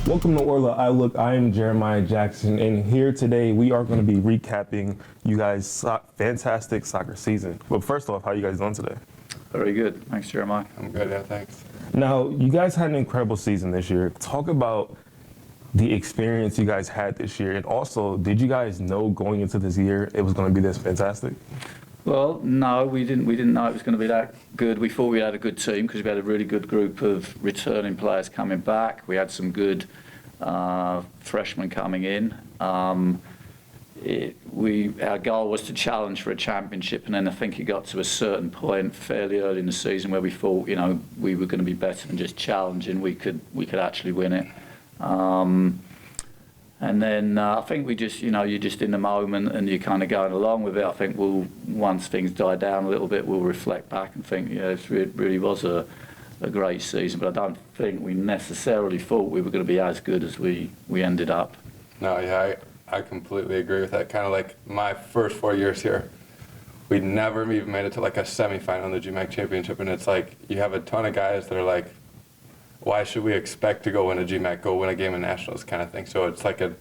Welcome to Orla iLook. I am Jeremiah Jackson, and here today we are going to be recapping you guys' fantastic soccer season. But first off, how are you guys doing today? Very good. Thanks, Jeremiah. I'm good, yeah, thanks. Now, you guys had an incredible season this year. Talk about the experience you guys had this year, and also, did you guys know going into this year it was going to be this fantastic? Well, no, we didn't know it was going to be that good. We thought we had a good team because we had a really good group of returning players coming back. We had some good freshmen coming in. Our goal was to challenge for a championship, and then I think it got to a certain point fairly early in the season where we thought, we were going to be better than just challenging. We could actually win it. And then I think we just, you're just in the moment and you're kind of going along with it. I think once things die down a little bit, we'll reflect back and think, it really was a great season. But I don't think we necessarily thought we were going to be as good as we ended up. No, yeah, I completely agree with that. Kind of like my first 4 years here, we never even made it to like a semifinal in the GMAC championship. And it's like, you have a ton of guys that are like, why should we expect to go win a GMAC, go win a game of nationals kind of thing? So it's like a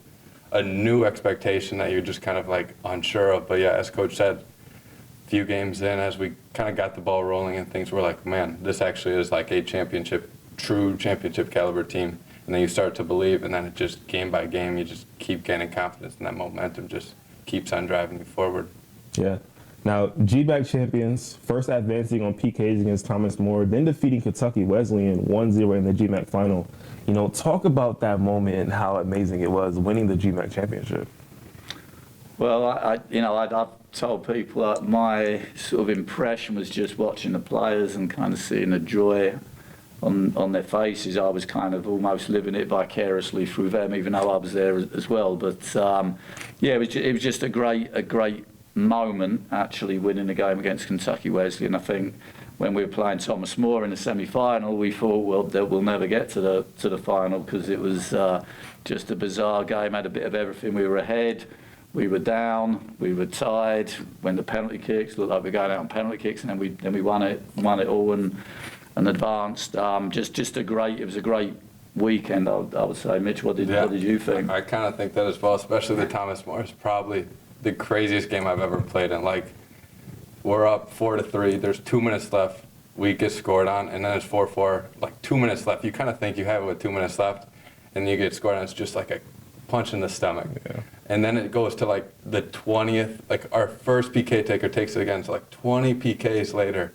new expectation that you're just kind of like unsure of. But yeah, as Coach said, a few games in, as we kind of got the ball rolling and things, we're like, man, this actually is like a true championship caliber team. And then you start to believe, and then it just game by game, you just keep gaining confidence, and that momentum just keeps on driving you forward. Yeah. Now, GMAC champions, first advancing on PKs against Thomas More, then defeating Kentucky Wesleyan 1-0 in the GMAC final. Talk about that moment and how amazing it was winning the GMAC championship. Well, I've told people that my sort of impression was just watching the players and kind of seeing the joy on their faces. I was kind of almost living it vicariously through them, even though I was there as well. But it was just a great moment actually winning the game against Kentucky Wesleyan. I think when we were playing Thomas More in the semi-final, we thought, well, that we'll never get to the final because it was just a bizarre game. Had a bit of everything. We were ahead, we were down, we were tied. When the penalty kicks looked like we were going out on penalty kicks, and then we won it all and advanced. It was a great weekend, I would say. Mitch, what did you think? I kind of think that as well, especially the Thomas More is probably the craziest game I've ever played in. Like, we're up 4-3. There's 2 minutes left. We get scored on, and then it's 4-4. Like 2 minutes left. You kind of think you have it with 2 minutes left, and you get scored on. It's just like a punch in the stomach. Yeah. And then it goes to like the 20th. Like our first PK taker takes it again. So like 20 PKs later,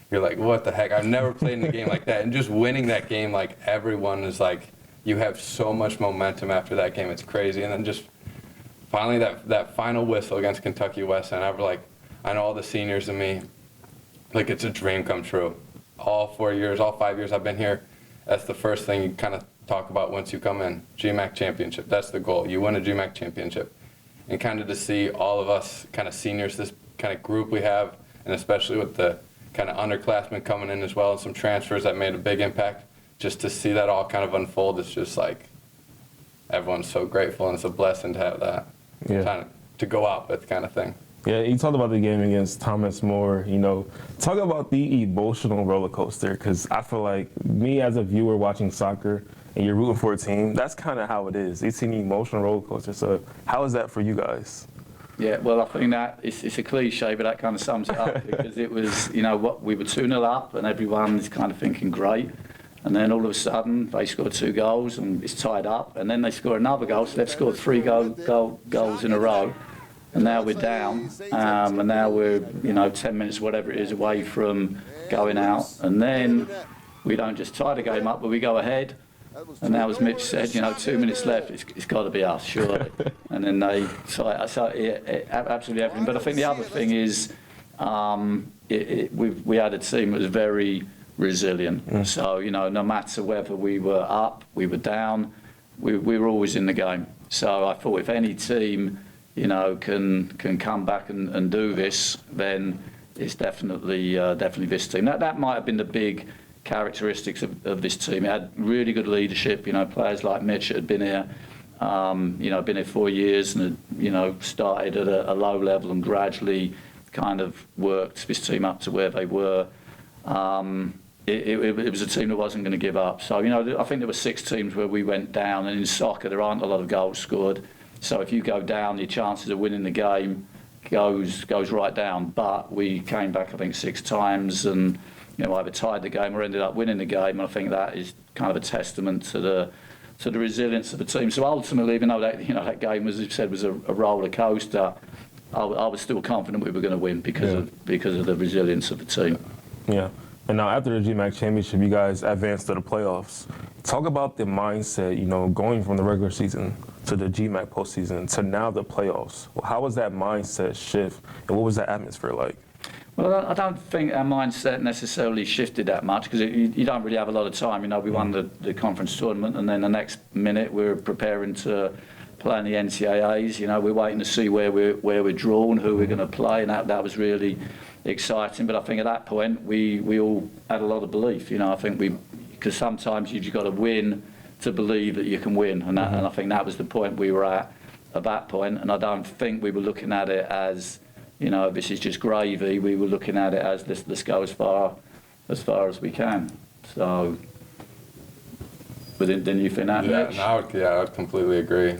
you're like, what the heck? I've never played in a game like that. And just winning that game, like everyone is like, you have so much momentum after that game. It's crazy. And then just finally, that final whistle against Kentucky Wesleyan, I know all the seniors and me, like it's a dream come true. All 5 years I've been here, that's the first thing you kind of talk about once you come in. GMAC championship, that's the goal. You win a GMAC championship. And kind of to see all of us kind of seniors, this kind of group we have, and especially with the kind of underclassmen coming in as well, and some transfers that made a big impact, just to see that all kind of unfold, it's just like, everyone's so grateful, and it's a blessing to have that. Kind of to go out with kind of thing. Yeah, you talked about the game against Thomas More. Talk about the emotional roller coaster, because I feel like me as a viewer watching soccer and you're rooting for a team, that's kind of how it is. It's an emotional roller coaster. So how is that for you guys? Yeah, well, I think that it's a cliche, but that kind of sums it up because it was, we were 2-0 up and everyone's kind of thinking great. And then all of a sudden, they scored 2 goals and it's tied up. And then they score another goal, so they've scored 3 goals in a row. And now we're down, and now we're 10 minutes, whatever it is, away from going out. And then we don't just tie the game up, but we go ahead. And now, as Mitch said, 2 minutes left, it's got to be us, surely. And then they tie it. So absolutely everything. But I think the other thing is we had a team that was very resilient. So, no matter whether we were up, we were down, we were always in the game. So I thought if any team, can come back and do this, then it's definitely this team. That might have been the big characteristics of this team. It had really good leadership, players like Mitch that had been here, been here 4 years and had, started at a low level and gradually kind of worked this team up to where they were. it was a team that wasn't going to give up. So, I think there were 6 teams where we went down, and in soccer there aren't a lot of goals scored. So if you go down, your chances of winning the game goes right down. But we came back, I think, 6 times, and either tied the game or ended up winning the game. And I think that is kind of a testament to the resilience of the team. So ultimately, even though that game, as you said, was a roller coaster, I was still confident we were going to win because of the resilience of the team. Yeah. And now after the GMAC championship, you guys advanced to the playoffs. Talk about the mindset, going from the regular season to the GMAC postseason to now the playoffs. Well, how was that mindset shift, and what was that atmosphere like? Well, I don't think our mindset necessarily shifted that much because you don't really have a lot of time. We won the conference tournament, and then the next minute we're preparing to play in the NCAAs. We're waiting to see where we're drawn, who we're going to play, and that was really exciting. But I think at that point we all had a lot of belief. I think because sometimes you've got to win to believe that you can win, and I think that was the point we were at that point. And I don't think we were looking at it as this is just gravy. We were looking at it as let's go as far as we can. So, but didn't you think that? Yeah, Mitch? I would completely agree.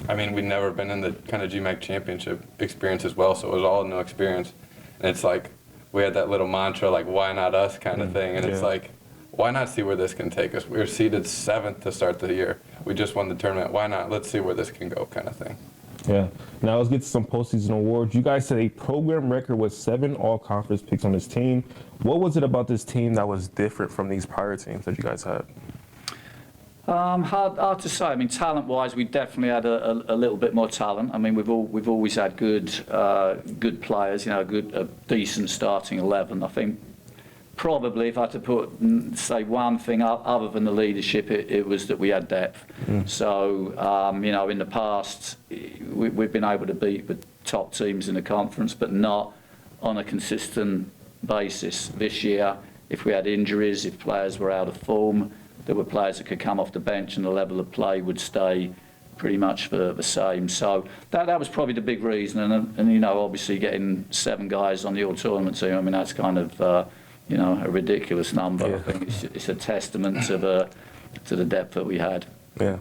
I mean, we'd never been in the kind of GMAC championship experience as well, so it was all a new experience. And it's like we had that little mantra, like, why not us kind of thing. And it's like, why not see where this can take us? We were seeded 7th to start the year. We just won the tournament. Why not? Let's see where this can go kind of thing. Yeah. Now let's get to some postseason awards. You guys set a program record with 7 all-conference picks on this team. What was it about this team that was different from these prior teams that you guys had? Hard to say. Talent-wise, we definitely had a little bit more talent. We've always had good players. A decent starting 11. I think probably if I had to say one thing other than the leadership, it was that we had depth. So in the past we've been able to beat the top teams in the conference, but not on a consistent basis. This year, if we had injuries, if players were out of form, there were players that could come off the bench and the level of play would stay pretty much the same. So that was probably the big reason. And obviously getting 7 guys on the all-tournament team, that's kind of, a ridiculous number. Yeah. I think it's a testament to the depth that we had. Yeah.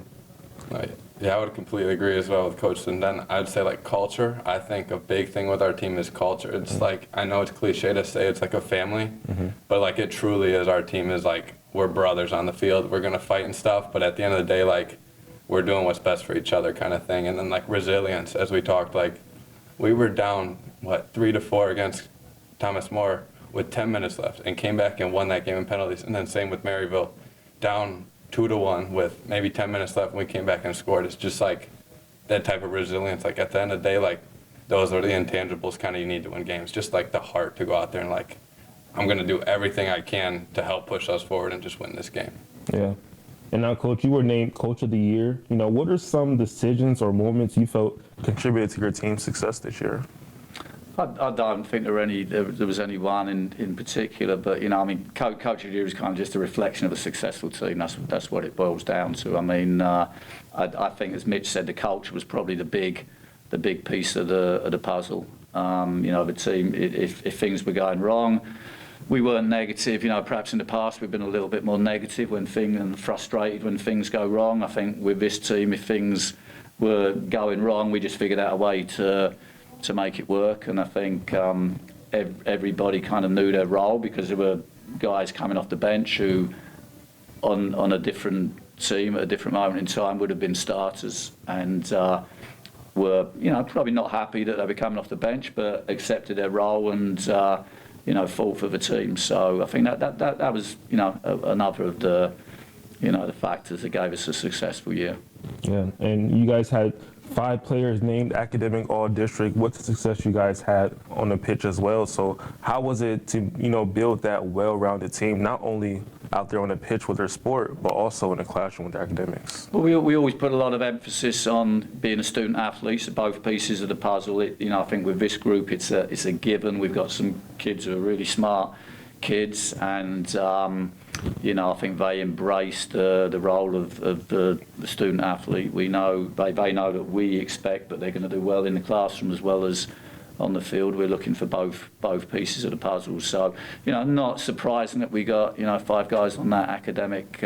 Right. Yeah, I would completely agree as well with Coach. And then I'd say, culture. I think a big thing with our team is culture. It's I know it's cliche to say it's like a family, but it truly is. Our team is we're brothers on the field. We're going to fight and stuff, but at the end of the day, we're doing what's best for each other kind of thing. And then, resilience, as we talked, we were down, 3-4 against Thomas More with 10 minutes left and came back and won that game in penalties. And then same with Maryville, down 2-1 with maybe 10 minutes left, and we came back and scored. It's just that type of resilience. At the end of the day, those are the intangibles kind of you need to win games. Just the heart to go out there and I'm going to do everything I can to help push us forward and just win this game. Yeah. And now, Coach, you were named Coach of the Year. What are some decisions or moments you felt contributed to your team's success this year? I don't think there was any one in particular, but Coach of the Year is kind of just a reflection of a successful team. That's what it boils down to. I think, as Mitch said, the culture was probably the big piece of the puzzle. The team, if things were going wrong, we weren't negative. Perhaps in the past we've been a little bit more negative and frustrated when things go wrong. I think with this team, if things were going wrong, we just figured out a way to make it work. And I think everybody kind of knew their role, because there were guys coming off the bench who, on a different team at a different moment in time, would have been starters and were probably not happy that they were coming off the bench, but accepted their role and fought for the team. So I think that was another of the factors that gave us a successful year. Yeah, and you guys had 5 players named academic all-district. What's the success you guys had on the pitch as well? So how was it to build that well-rounded team, not only out there on the pitch with their sport, but also in the classroom with their academics? Well, we always put a lot of emphasis on being a student athlete, so both pieces of the puzzle. I think with this group, it's a given. We've got some kids who are really smart kids, and I think they embrace the role of the student athlete. We know they know that we expect that they're going to do well in the classroom as well as on the field. We're looking for both pieces of the puzzle. So, not surprising that we got 5 guys on that academic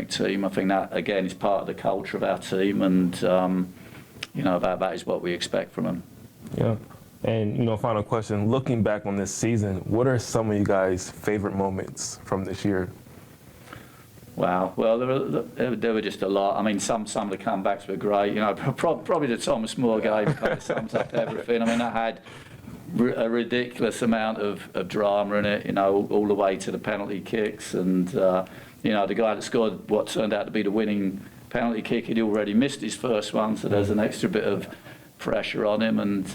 team. I think that again is part of the culture of our team, and that is what we expect from them. Yeah. And final question: looking back on this season, what are some of you guys' favorite moments from this year? Wow. Well, there were just a lot. I mean, some of the comebacks were great. Probably the Thomas More game kind of sums up everything. I mean, that had a ridiculous amount of drama in it. All the way to the penalty kicks, and the guy that scored what turned out to be the winning penalty kick, he'd already missed his first one, so there's an extra bit of pressure on him. And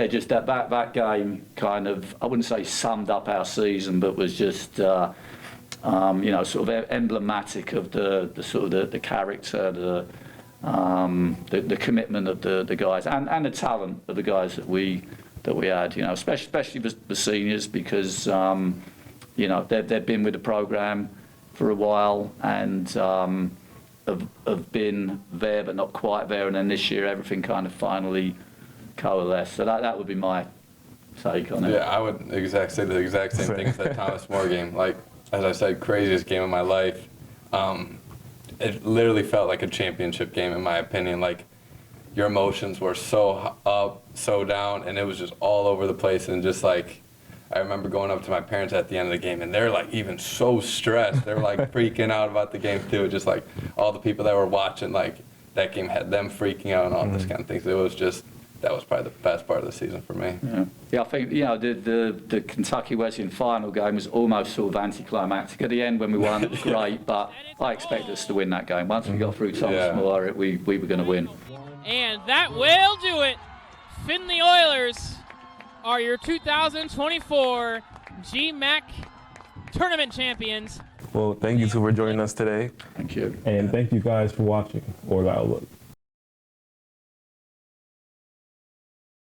just that game kind of, I wouldn't say summed up our season, but was just sort of emblematic of the sort of the character, the commitment of the guys, and the talent of the guys that we had. Especially the seniors, because they've been with the program for a while, and have been there but not quite there, and then this year everything kind of finally coalesced. So that would be my take on it. Yeah, I would say the exact same thing as that Thomas More game. Like, as I said, craziest game of my life. It literally felt like a championship game, in my opinion. Like, your emotions were so up, so down, and it was just all over the place. And just like, I remember going up to my parents at the end of the game, and they're like even so stressed. They're like freaking out about the game too. Just like all the people that were watching, like that game had them freaking out and all this kind of things. It was just, that was probably the best part of the season for me. Yeah, I think the Kentucky Wesleyan final game was almost sort of anticlimactic. At the end when we won, it was great, but I expected us to win that game. Once we got through Thomas More, we were going to win. And that will do it. Findlay Oilers are your 2024 GMAC tournament champions. Well, thank you two for joining us today. Thank you. And thank you guys for watching Oil Outlook.